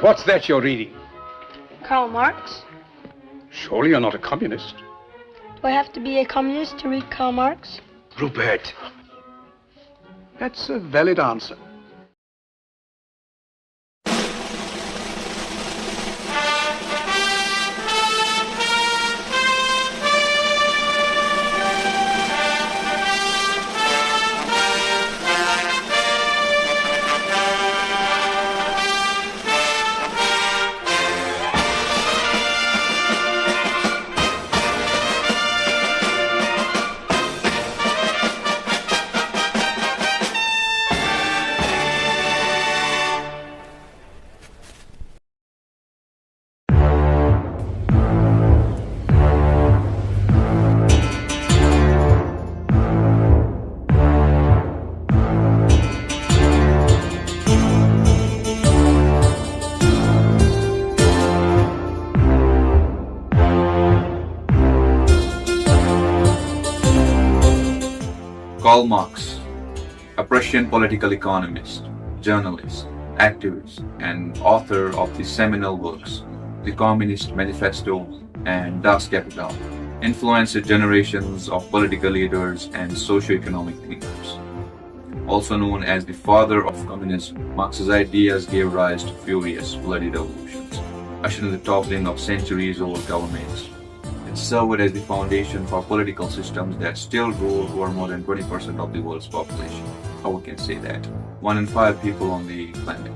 What's that you're reading? Karl Marx? Surely you're not a communist. Do I have to be a communist to read Karl Marx? Rupert. That's a valid answer. Karl Marx, a Prussian political economist, journalist, activist, and author of the seminal works, the Communist Manifesto and Das Kapital, influenced generations of political leaders and socio-economic thinkers. Also known as the father of communism, Marx's ideas gave rise to furious, bloody revolutions, ushering the toppling of centuries-old governments, and served as the foundation for political systems that still rule over more than 20% of the world's population. How we can say that? 1 in 5 people on the planet.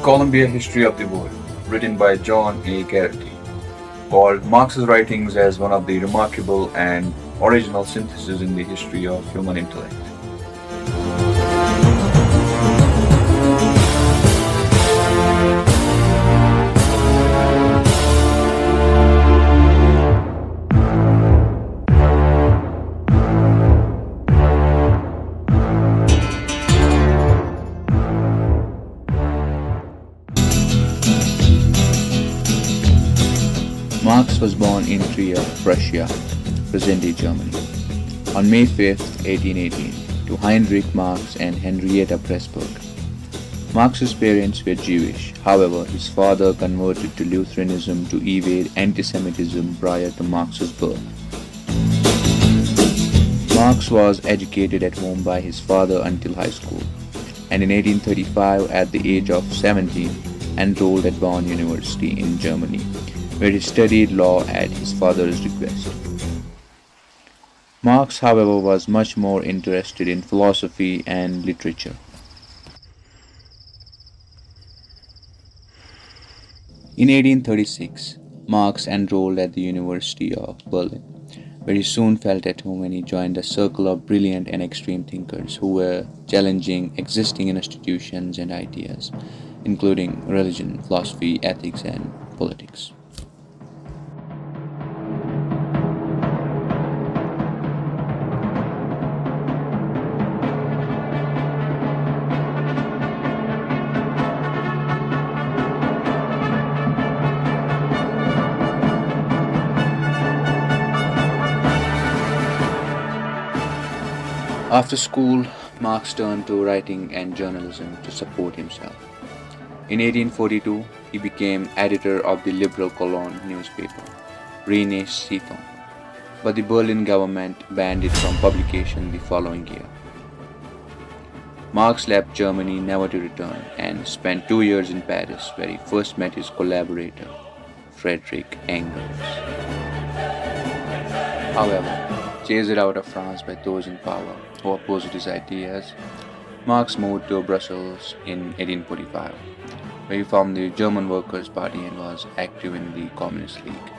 Columbia History of the World, written by John A. Garrity, called Marx's writings as one of the remarkable and original syntheses in the history of human intellect. Marx was born in Trier, Prussia, present-day Germany, on May 5, 1818, to Heinrich Marx and Henrietta Pressburg. Marx's parents were Jewish, however, his father converted to Lutheranism to evade anti-Semitism prior to Marx's birth. Marx was educated at home by his father until high school, and in 1835, at the age of 17, enrolled at Bonn University in Germany, where he studied law at his father's request. Marx, however, was much more interested in philosophy and literature. In 1836, Marx enrolled at the University of Berlin, where he soon felt at home when he joined a circle of brilliant and extreme thinkers who were challenging existing institutions and ideas, including religion, philosophy, ethics, and politics. After school, Marx turned to writing and journalism to support himself. In 1842, he became editor of the liberal Cologne newspaper, Rheinische Zeitung, but the Berlin government banned it from publication the following year. Marx left Germany never to return and spent 2 years in Paris, where he first met his collaborator, Fredrich Engels. However, chased out of France by those in power who opposed his ideas, Marx moved to Brussels in 1845, where he formed the German Workers' Party and was active in the Communist League.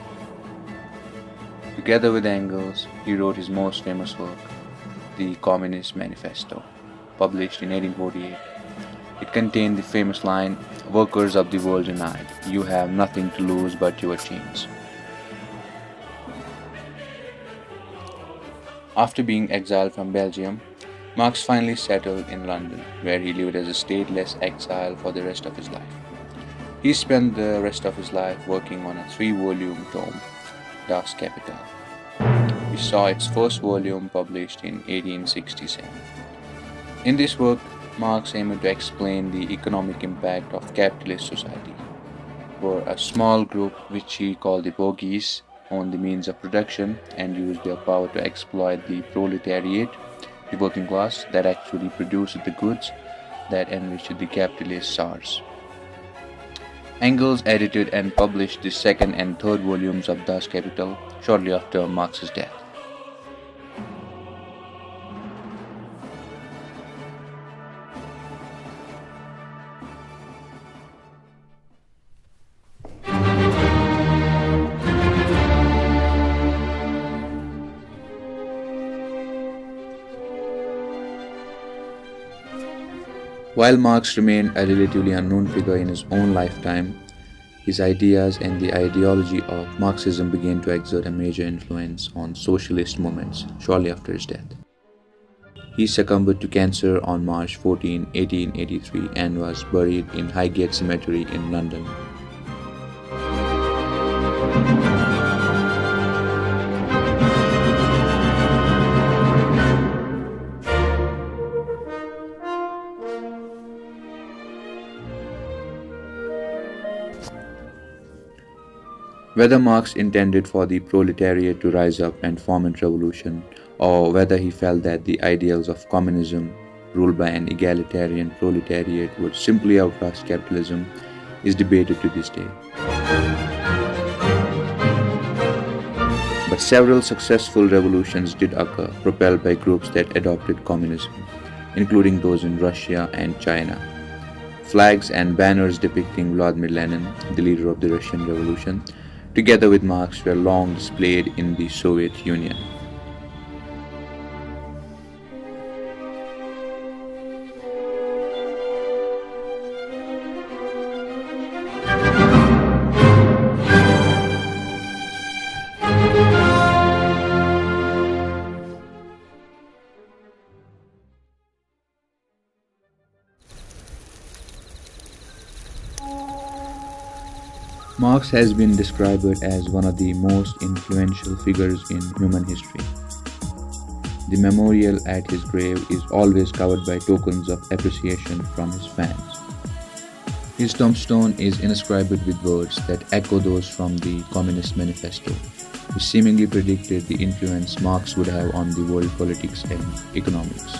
Together with Engels, he wrote his most famous work, the Communist Manifesto, published in 1848. It contained the famous line, "Workers of the world unite, you have nothing to lose but your chains." After being exiled from Belgium, Marx finally settled in London, where he lived as a stateless exile for the rest of his life. He spent the rest of his life working on a 3-volume tome, Das Kapital, which saw its first volume published in 1867. In this work, Marx aimed to explain the economic impact of capitalist society, where a small group, which he called the bourgeois, owned the means of production and used their power to exploit the proletariat, the working class, that actually produced the goods that enriched the capitalist czars. Engels edited and published the second and third volumes of Das Kapital shortly after Marx's death. While Marx remained a relatively unknown figure in his own lifetime, his ideas and the ideology of Marxism began to exert a major influence on socialist movements shortly after his death. He succumbed to cancer on March 14, 1883 and was buried in Highgate Cemetery in London. Whether Marx intended for the proletariat to rise up and form a revolution, or whether he felt that the ideals of communism, ruled by an egalitarian proletariat, would simply outlast capitalism, is debated to this day. But several successful revolutions did occur, propelled by groups that adopted communism, including those in Russia and China. Flags and banners depicting Vladimir Lenin, the leader of the Russian Revolution, together with Marx, were long displayed in the Soviet Union. Marx has been described as one of the most influential figures in human history. The memorial at his grave is always covered by tokens of appreciation from his fans. His tombstone is inscribed with words that echo those from the Communist Manifesto, which seemingly predicted the influence Marx would have on the world politics and economics.